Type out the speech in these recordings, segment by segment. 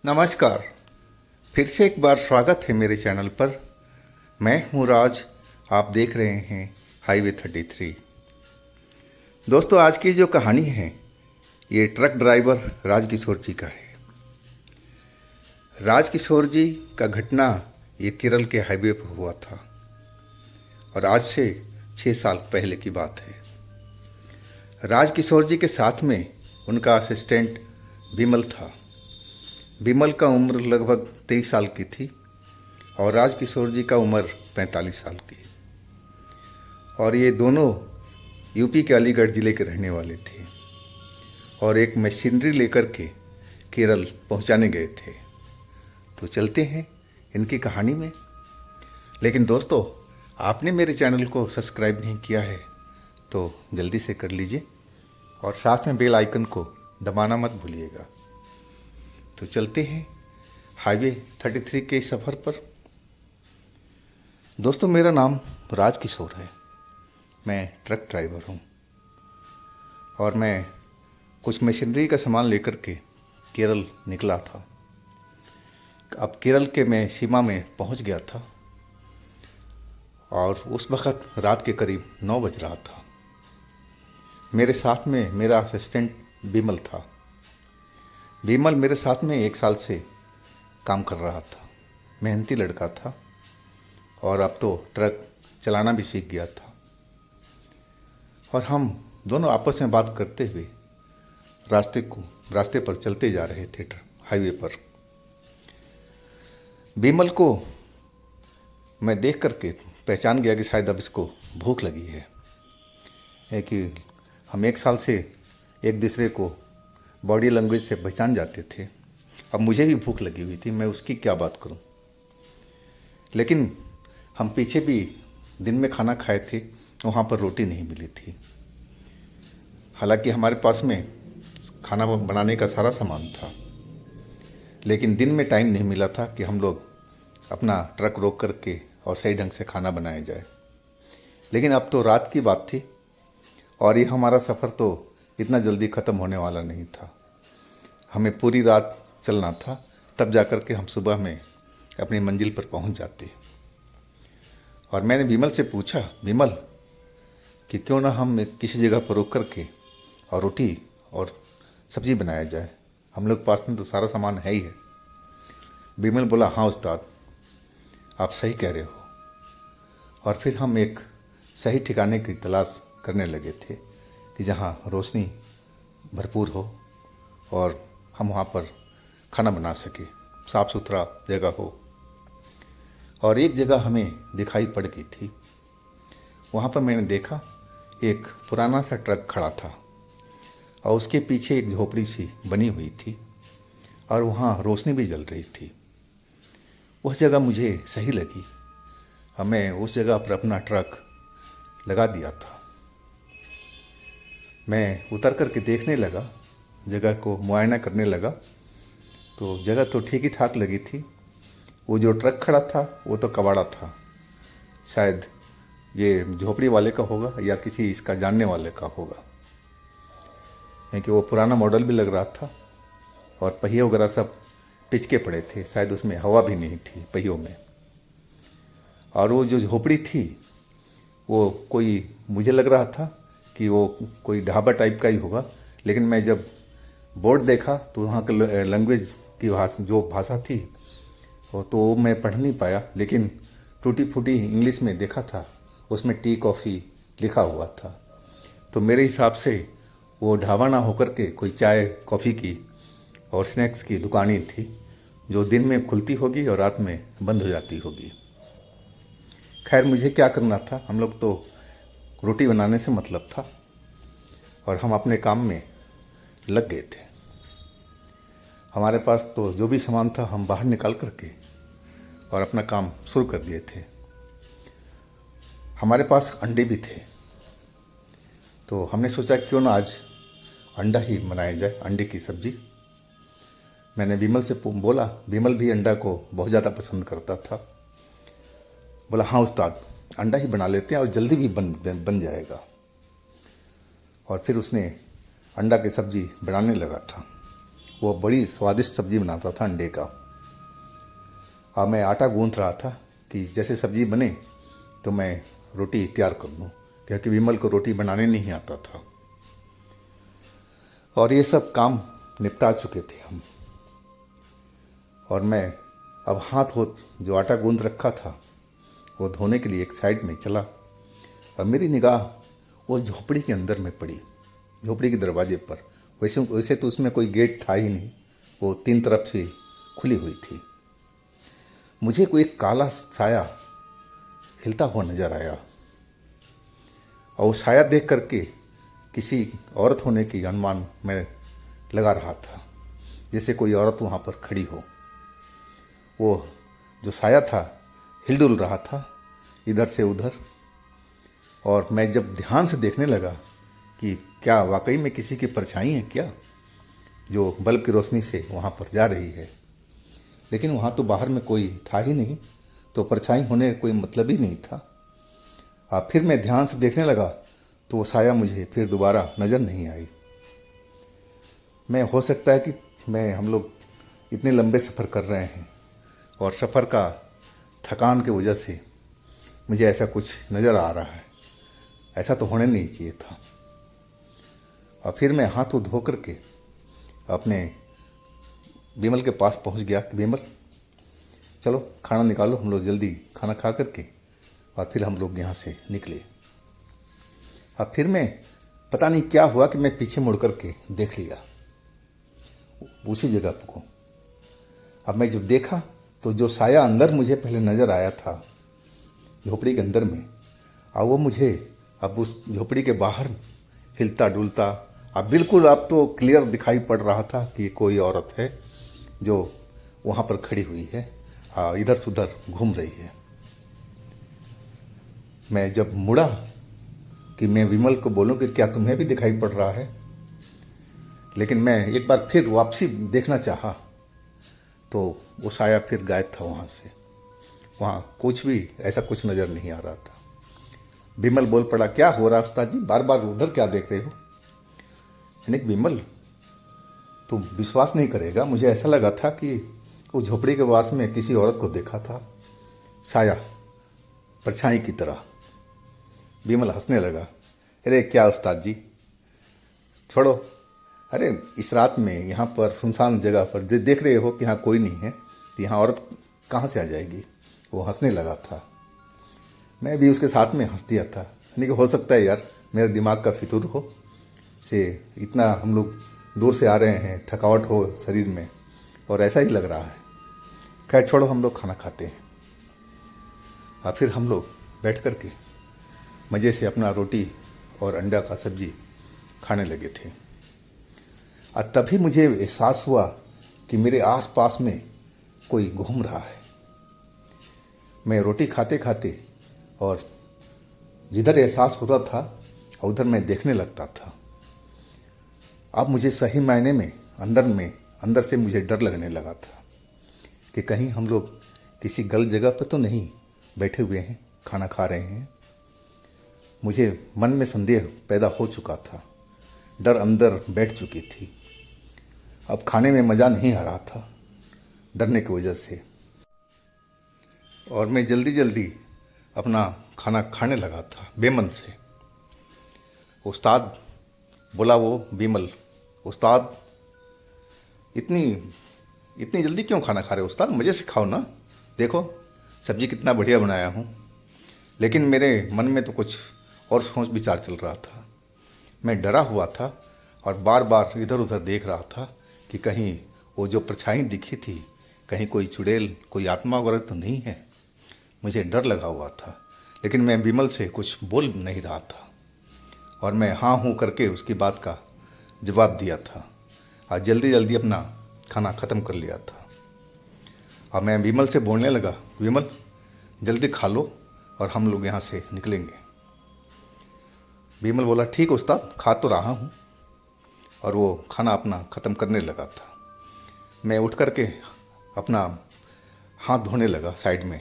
नमस्कार। फिर से एक बार स्वागत है मेरे चैनल पर। मैं हूं राज, आप देख रहे हैं हाईवे 33। दोस्तों, आज की जो कहानी है ये ट्रक ड्राइवर राजकिशोर जी का है। राजकिशोर जी का घटना ये केरल के हाईवे पर हुआ था और आज से 6 साल पहले की बात है। राजकिशोर जी के साथ में उनका असिस्टेंट विमल था। विमल का उम्र लगभग 23 साल की थी और राजकिशोर जी का उम्र 45 साल की। और ये दोनों यूपी के अलीगढ़ ज़िले के रहने वाले थे और एक मशीनरी लेकर के केरल पहुंचाने गए थे। तो चलते हैं इनकी कहानी में। लेकिन दोस्तों, आपने मेरे चैनल को सब्सक्राइब नहीं किया है तो जल्दी से कर लीजिए और साथ में बेल आइकन को दबाना मत भूलिएगा। तो चलते हैं हाईवे 33 के सफ़र पर। दोस्तों, मेरा नाम राजकिशोर है। मैं ट्रक ड्राइवर हूँ और मैं कुछ मशीनरी का सामान लेकर के केरल निकला था। अब केरल के मैं सीमा में पहुँच गया था और उस वक़्त रात के करीब 9 बज रहा था। मेरे साथ में मेरा असिस्टेंट विमल था। विमल मेरे साथ में 1 साल से काम कर रहा था। मेहनती लड़का था और अब तो ट्रक चलाना भी सीख गया था। और हम दोनों आपस में बात करते हुए रास्ते पर चलते जा रहे थे हाईवे पर। विमल को मैं देख करके पहचान गया कि शायद अब इसको भूख लगी है कि हम 1 साल से एक दूसरे को बॉडी लैंग्वेज से पहचान जाते थे। अब मुझे भी भूख लगी हुई थी, मैं उसकी क्या बात करूं। लेकिन हम पीछे भी दिन में खाना खाए थे, वहाँ पर रोटी नहीं मिली थी। हालांकि हमारे पास में खाना बनाने का सारा सामान था, लेकिन दिन में टाइम नहीं मिला था कि हम लोग अपना ट्रक रोक करके और सही ढंग से खाना बनाया जाए। लेकिन अब तो रात की बात थी और ये हमारा सफ़र तो इतना जल्दी ख़त्म होने वाला नहीं था। हमें पूरी रात चलना था, तब जाकर के हम सुबह में अपनी मंजिल पर पहुंच जाते। और मैंने विमल से पूछा, विमल कि क्यों ना हम किसी जगह पर रुक करके और रोटी और सब्ज़ी बनाया जाए, हम लोग पास में तो सारा सामान है ही है। विमल बोला, हाँ उस्ताद, आप सही कह रहे हो। और फिर हम एक सही ठिकाने की तलाश करने लगे थे कि जहाँ रोशनी भरपूर हो और हम वहाँ पर खाना बना सके, साफ़ सुथरा जगह हो। और एक जगह हमें दिखाई पड़ गई थी। वहाँ पर मैंने देखा एक पुराना सा ट्रक खड़ा था और उसके पीछे एक झोपड़ी सी बनी हुई थी और वहाँ रोशनी भी जल रही थी। उस जगह मुझे सही लगी। हमें उस जगह पर अपना ट्रक लगा दिया था। मैं उतर करके देखने लगा, जगह को मुआयना करने लगा, तो जगह तो ठीक ही ठाक लगी थी। वो जो ट्रक खड़ा था वो तो कबाड़ा था, शायद ये झोपड़ी वाले का होगा या किसी इसका जानने वाले का होगा, क्योंकि वो पुराना मॉडल भी लग रहा था और पहिए वगैरह सब पिचके पड़े थे, शायद उसमें हवा भी नहीं थी पहियों में। और वो जो झोपड़ी थी वो कोई, मुझे लग रहा था कि वो कोई ढाबा टाइप का ही होगा, लेकिन मैं जब बोर्ड देखा तो वहाँ के लैंग्वेज की जो भाषा थी तो मैं पढ़ नहीं पाया, लेकिन टूटी फूटी इंग्लिश में देखा था, उसमें टी कॉफ़ी लिखा हुआ था। तो मेरे हिसाब से वो ढाबा ना होकर के कोई चाय कॉफ़ी की और स्नैक्स की दुकान ही थी, जो दिन में खुलती होगी और रात में बंद हो जाती होगी। खैर, मुझे क्या करना था, हम लोग तो रोटी बनाने से मतलब था और हम अपने काम में लग गए थे। हमारे पास तो जो भी सामान था हम बाहर निकाल करके और अपना काम शुरू कर दिए थे। हमारे पास अंडे भी थे, तो हमने सोचा क्यों ना आज अंडा ही बनाया जाए, अंडे की सब्ज़ी। मैंने विमल से बोला, विमल भी अंडा को बहुत ज़्यादा पसंद करता था। बोला, हाँ उस्ताद, अंडा ही बना लेते हैं और जल्दी भी बन जाएगा। और फिर उसने अंडा की सब्ज़ी बनाने लगा था वो बड़ी स्वादिष्ट सब्जी बनाता था अंडे का। अब मैं आटा गूंथ रहा था कि जैसे सब्जी बने तो मैं रोटी तैयार कर दूँ, क्योंकि विमल को रोटी बनाने नहीं आता था। और ये सब काम निपटा चुके थे हम। और मैं अब हाथ हो जो आटा गूंथ रखा था वो धोने के लिए एक साइड में चला। और मेरी निगाह वो झोपड़ी के अंदर में पड़ी, झोपड़ी के दरवाजे पर। वैसे तो उसमें कोई गेट था ही नहीं, वो 3 तरफ से खुली हुई थी। मुझे कोई काला साया हिलता हुआ नजर आया, और वो साया देख करके किसी औरत होने की अनुमान मैं लगा रहा था, जैसे कोई औरत वहाँ पर खड़ी हो। वो जो साया था हिलडुल रहा था इधर से उधर। और मैं जब ध्यान से देखने लगा कि क्या वाकई में किसी की परछाई है क्या, जो बल्ब की रोशनी से वहाँ पर जा रही है। लेकिन वहाँ तो बाहर में कोई था ही नहीं, तो परछाई होने का कोई मतलब ही नहीं था। अब फिर मैं ध्यान से देखने लगा तो वो साया मुझे फिर दोबारा नज़र नहीं आई। मैं हो सकता है कि हम लोग इतने लंबे सफ़र कर रहे हैं और सफ़र का थकान की वजह से मुझे ऐसा कुछ नज़र आ रहा है। ऐसा तो होने नहीं चाहिए था। और फिर मैं हाथ धो करके अपने विमल के पास पहुंच गया कि विमल चलो खाना निकालो, हम लोग जल्दी खाना खा करके और फिर हम लोग यहाँ से निकले। अब फिर मैं पता नहीं क्या हुआ कि मैं पीछे मुड़ करके देख लिया उसी जगह को। अब मैं जब देखा तो जो साया अंदर मुझे पहले नज़र आया था झोपड़ी के अंदर में, और वो मुझे अब उस झोपड़ी के बाहर हिलता डुलता अब बिल्कुल अब तो क्लियर दिखाई पड़ रहा था कि कोई औरत है जो वहाँ पर खड़ी हुई है, इधर से उधर घूम रही है। मैं जब मुड़ा कि मैं विमल को बोलूं कि क्या तुम्हें भी दिखाई पड़ रहा है, लेकिन मैं एक बार फिर वापसी देखना चाहा तो वो साया फिर गायब था वहाँ से। वहाँ कुछ भी ऐसा कुछ नज़र नहीं आ रहा था। विमल बोल पड़ा, क्या हो रहा उस्ताद जी, बार बार उधर क्या देख रहे हो? यानी विमल तुम विश्वास नहीं करेगा, मुझे ऐसा लगा था कि वो झोपड़ी के पास में किसी औरत को देखा था, साया परछाई की तरह। विमल हंसने लगा, अरे क्या उस्ताद जी छोड़ो, अरे इस रात में यहाँ पर सुनसान जगह पर देख रहे हो कि यहाँ कोई नहीं है, तो यहाँ औरत कहाँ से आ जाएगी? वो हंसने लगा था। मैं भी उसके साथ में हंस दिया था। यानी कि हो सकता है यार मेरे दिमाग का फितूर हो, से इतना हम लोग दूर से आ रहे हैं, थकावट हो शरीर में और ऐसा ही लग रहा है। खैर छोड़ो, हम लोग खाना खाते हैं। और फिर हम लोग बैठ कर के मज़े से अपना रोटी और अंडा का सब्जी खाने लगे थे। और तभी मुझे एहसास हुआ कि मेरे आसपास में कोई घूम रहा है। मैं रोटी खाते खाते और जिधर एहसास होता था उधर मैं देखने लगता था। अब मुझे सही मायने में अंदर से मुझे डर लगने लगा था कि कहीं हम लोग किसी गलत जगह पर तो नहीं बैठे हुए हैं, खाना खा रहे हैं। मुझे मन में संदेह पैदा हो चुका था, डर अंदर बैठ चुकी थी। अब खाने में मज़ा नहीं आ रहा था डरने की वजह से। और मैं जल्दी जल्दी अपना खाना खाने लगा था बेमन से। उस्ताद बोला वो विमल, उस्ताद इतनी जल्दी क्यों खाना खा रहे हो उस्ताद, मज़े से खाओ ना, देखो सब्जी कितना बढ़िया बनाया हूँ। लेकिन मेरे मन में तो कुछ और सोच विचार चल रहा था। मैं डरा हुआ था और बार बार इधर उधर देख रहा था कि कहीं वो जो परछाई दिखी थी, कहीं कोई चुड़ैल, कोई आत्मा वगैरह तो नहीं है। मुझे डर लगा हुआ था, लेकिन मैं विमल से कुछ बोल नहीं रहा था और मैं हाँ हूँ करके उसकी बात का जवाब दिया था और जल्दी जल्दी अपना खाना ख़त्म कर लिया था। और मैं विमल से बोलने लगा, विमल जल्दी खा लो और हम लोग यहाँ से निकलेंगे। विमल बोला, ठीक उस्ताद, खा तो रहा हूँ। और वो खाना अपना ख़त्म करने लगा था। मैं उठ कर के अपना हाथ धोने लगा साइड में,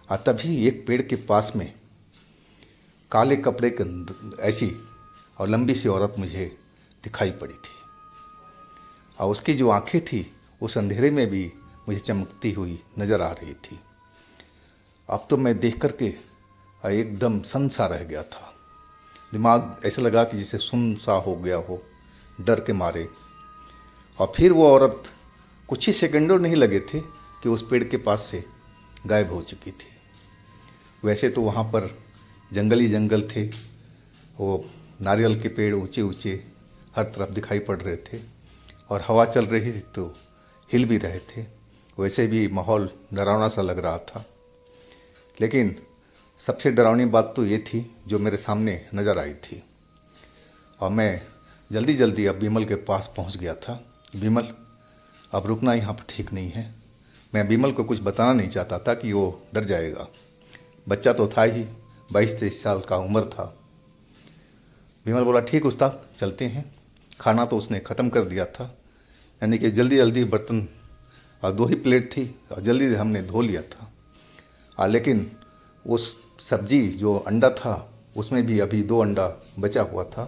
और तभी एक पेड़ के पास में काले कपड़े के ऐसी और लंबी सी औरत मुझे दिखाई पड़ी थी। और उसकी जो आंखें थी उस अंधेरे में भी मुझे चमकती हुई नज़र आ रही थी। अब तो मैं देख कर के एकदम सन सा रह गया था। दिमाग ऐसा लगा कि जैसे सुन सा हो गया हो डर के मारे। और फिर वो औरत कुछ ही सेकंडों नहीं लगे थे कि उस पेड़ के पास से गायब हो चुकी थी। वैसे तो वहाँ पर जंगल ही जंगल थे, वो नारियल के पेड़ ऊंचे ऊंचे हर तरफ दिखाई पड़ रहे थे और हवा चल रही थी तो हिल भी रहे थे। वैसे भी माहौल डरावना सा लग रहा था। लेकिन सबसे डरावनी बात तो ये थी जो मेरे सामने नज़र आई थी। और मैं जल्दी जल्दी अब बिमल के पास पहुंच गया था। बिमल, अब रुकना यहाँ पर ठीक नहीं है। मैं बिमल को कुछ बताना नहीं चाहता था कि वो डर जाएगा। बच्चा तो था ही, 22-23 साल का उम्र था। बिमल बोला, ठीक उस्ताद, चलते हैं। खाना तो उसने ख़त्म कर दिया था, यानी कि जल्दी जल्दी बर्तन और 2 ही प्लेट थी और जल्दी से हमने धो लिया था। लेकिन उस सब्जी जो अंडा था उसमें भी अभी 2 अंडा बचा हुआ था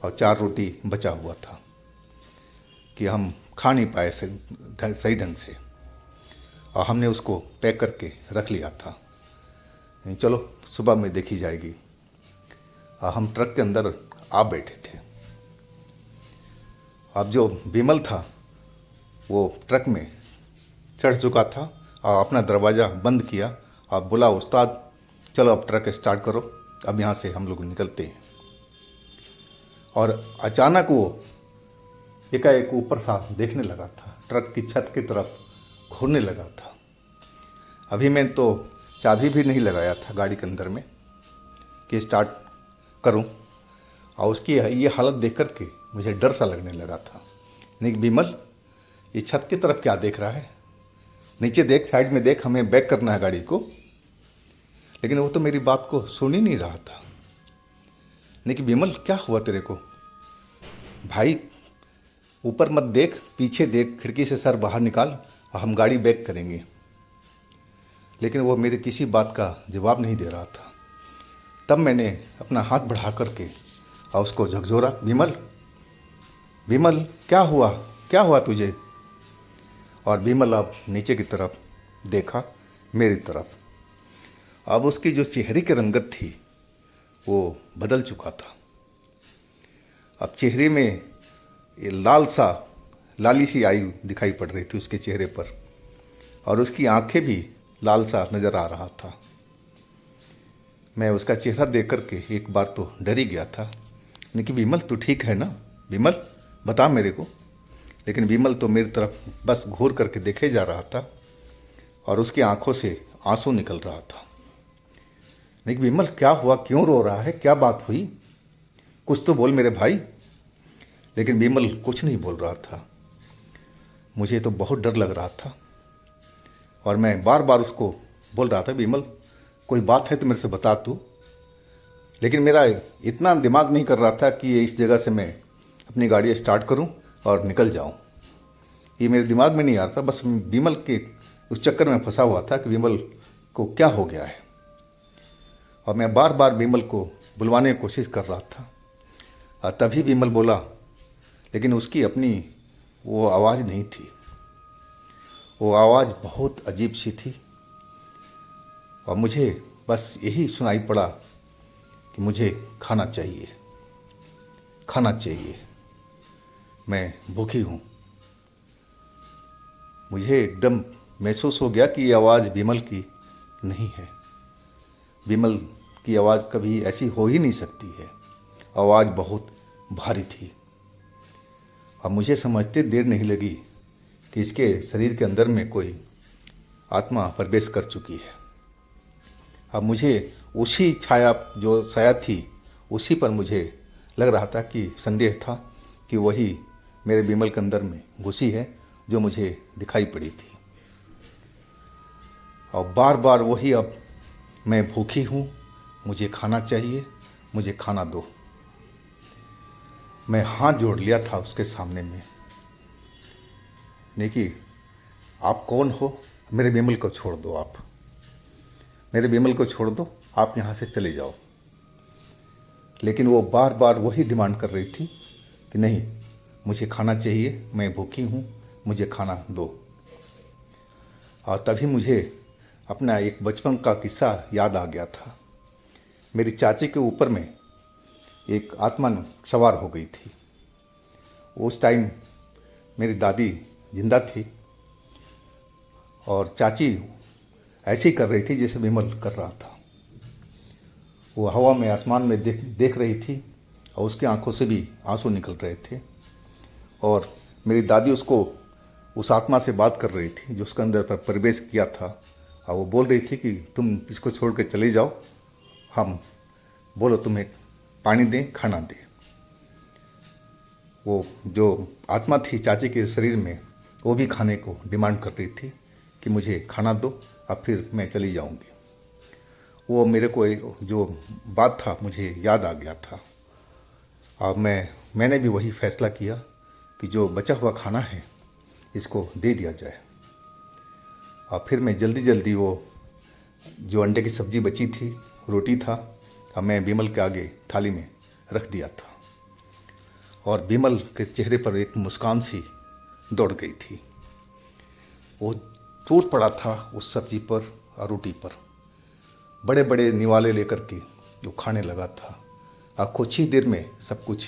और 4 रोटी बचा हुआ था कि हम खा नहीं पाए सही ढंग से। और हमने उसको पैक करके रख लिया था, चलो सुबह में देखी जाएगी। और हम ट्रक के अंदर आ बैठे थे। अब जो बिमल था वो ट्रक में चढ़ चुका था और अपना दरवाज़ा बंद किया और बोला, उस्ताद चलो अब ट्रक स्टार्ट करो, अब यहाँ से हम लोग निकलते हैं। और अचानक वो एकाएक ऊपर सा देखने लगा था, ट्रक की छत की तरफ घूरने लगा था। अभी मैं तो चाबी भी नहीं लगाया था गाड़ी के अंदर में कि स्टार्ट करूं। और उसकी ये हालत देख कर के मुझे डर सा लगने लगा था। नहीं बिमल, ये छत की तरफ क्या देख रहा है? नीचे देख, साइड में देख, हमें बैक करना है गाड़ी को। लेकिन वो तो मेरी बात को सुन ही नहीं रहा था। नहीं कि बिमल, क्या हुआ तेरे को? भाई ऊपर मत देख, पीछे देख, खिड़की से सर बाहर निकाल और हम गाड़ी बैक करेंगे। लेकिन वो मेरी किसी बात का जवाब नहीं दे रहा था। तब मैंने अपना हाथ बढ़ा करके और उसको झकझोरा, बिमल, बिमल, क्या हुआ, क्या हुआ तुझे? और बिमल अब नीचे की तरफ देखा, मेरी तरफ। अब उसकी जो चेहरे की रंगत थी वो बदल चुका था। अब चेहरे में ये लाली सी आई दिखाई पड़ रही थी उसके चेहरे पर, और उसकी आंखें भी लाल सा नज़र आ रहा था। मैं उसका चेहरा देख कर के एक बार तो डर ही गया था। नहीं कि बिमल, तू ठीक है ना? बिमल, बता मेरे को। लेकिन बिमल तो मेरी तरफ बस घूर करके देखे जा रहा था और उसकी आंखों से आंसू निकल रहा था। नहीं कि बिमल, क्या हुआ, क्यों रो रहा है, क्या बात हुई? कुछ तो बोल मेरे भाई। लेकिन बिमल कुछ नहीं बोल रहा था। मुझे तो बहुत डर लग रहा था और मैं बार बार उसको बोल रहा था, बिमल कोई बात है तो मेरे से बता तू। लेकिन मेरा इतना दिमाग नहीं कर रहा था कि इस जगह से मैं अपनी गाड़ी स्टार्ट करूं और निकल जाऊं। ये मेरे दिमाग में नहीं आ रहा था। बस बिमल के उस चक्कर में फंसा हुआ था कि बिमल को क्या हो गया है। और मैं बार बार बिमल को बुलवाने की कोशिश कर रहा था और तभी बिमल बोला, लेकिन उसकी अपनी वो आवाज़ नहीं थी। वो आवाज़ बहुत अजीब सी थी और मुझे बस यही सुनाई पड़ा कि मुझे खाना चाहिए, खाना चाहिए, मैं भूखी हूँ। मुझे एकदम महसूस हो गया कि ये आवाज़ बिमल की नहीं है। बिमल की आवाज़ कभी ऐसी हो ही नहीं सकती है। आवाज़ बहुत भारी थी और मुझे समझते देर नहीं लगी कि इसके शरीर के अंदर में कोई आत्मा प्रवेश कर चुकी है। अब मुझे उसी जो छाया थी उसी पर मुझे लग रहा था कि संदेह था कि वही मेरे बिमल के अंदर में घुसी है जो मुझे दिखाई पड़ी थी। और बार बार वही, अब मैं भूखी हूँ, मुझे खाना चाहिए, मुझे खाना दो। मैं हाथ जोड़ लिया था उसके सामने में। देखिए, आप कौन हो? मेरे बिमल को छोड़ दो, आप मेरे बिमल को छोड़ दो, आप यहाँ से चले जाओ। लेकिन वो बार बार वही डिमांड कर रही थी कि नहीं, मुझे खाना चाहिए, मैं भूखी हूँ, मुझे खाना दो। और तभी मुझे अपना एक बचपन का किस्सा याद आ गया था। मेरी चाची के ऊपर में एक आत्मा सवार हो गई थी। उस टाइम मेरी दादी जिंदा थी और चाची ऐसे ही कर रही थी जैसे विमल कर रहा था। वो हवा में, आसमान में देख रही थी और उसकी आंखों से भी आंसू निकल रहे थे। और मेरी दादी उसको, उस आत्मा से बात कर रही थी जो उसके अंदर पर प्रवेश किया था। और वो बोल रही थी कि तुम इसको छोड़ के चले जाओ, हम बोलो तुम्हें पानी दें, खाना दें। वो जो आत्मा थी चाची के शरीर में, वो भी खाने को डिमांड कर रही थी कि मुझे खाना दो, अब फिर मैं चली जाऊंगी। वो मेरे को जो बात था मुझे याद आ गया था। और मैंने भी वही फैसला किया कि जो बचा हुआ खाना है इसको दे दिया जाए। और फिर मैं जल्दी जल्दी वो जो अंडे की सब्ज़ी बची थी, रोटी था, और मैं विमल के आगे थाली में रख दिया था। और विमल के चेहरे पर एक मुस्कान सी दौड़ गई थी। वो टूट पड़ा था उस सब्जी पर और रोटी पर, बड़े बड़े निवाले लेकर के जो खाने लगा था। और कुछ ही देर में सब कुछ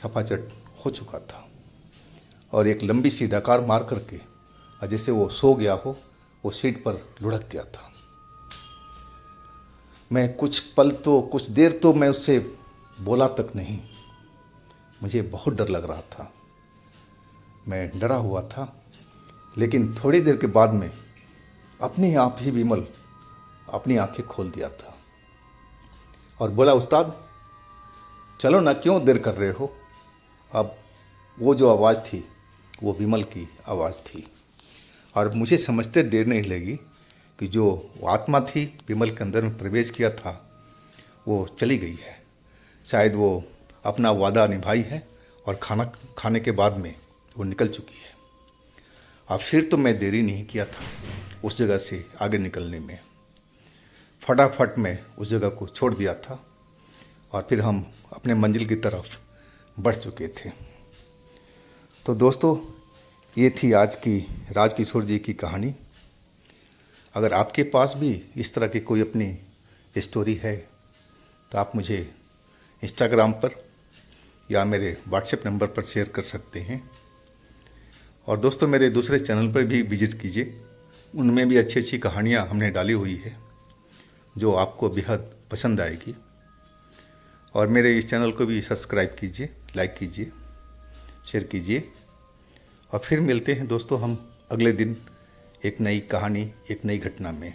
सफाचट हो चुका था। और एक लंबी सी डकार मार करके, और जैसे वो सो गया हो, वो सीट पर लुढ़क गया था। मैं कुछ देर तो मैं उससे बोला तक नहीं। मुझे बहुत डर लग रहा था, मैं डरा हुआ था। लेकिन थोड़ी देर के बाद में अपने आप ही विमल अपनी आंखें खोल दिया था और बोला, उस्ताद चलो ना, क्यों देर कर रहे हो। अब वो जो आवाज़ थी वो विमल की आवाज़ थी। और मुझे समझते देर नहीं लगी कि जो आत्मा थी विमल के अंदर में प्रवेश किया था वो चली गई है। शायद वो अपना वादा निभाई है और खाना खाने के बाद में वो निकल चुकी है। और फिर तो मैं देरी नहीं किया था उस जगह से आगे निकलने में। फटाफट मैं उस जगह को छोड़ दिया था और फिर हम अपने मंजिल की तरफ बढ़ चुके थे। तो दोस्तों, ये थी आज की राजकिशोर जी की कहानी। अगर आपके पास भी इस तरह की कोई अपनी स्टोरी है तो आप मुझे इंस्टाग्राम पर या मेरे व्हाट्सएप नंबर पर शेयर कर सकते हैं। और दोस्तों, मेरे दूसरे चैनल पर भी विजिट कीजिए, उनमें भी अच्छी अच्छी कहानियाँ हमने डाली हुई है जो आपको बेहद पसंद आएगी। और मेरे इस चैनल को भी सब्सक्राइब कीजिए, लाइक कीजिए, शेयर कीजिए। और फिर मिलते हैं दोस्तों हम अगले दिन एक नई कहानी, एक नई घटना में।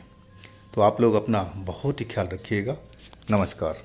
तो आप लोग अपना बहुत ही ख्याल रखिएगा। नमस्कार।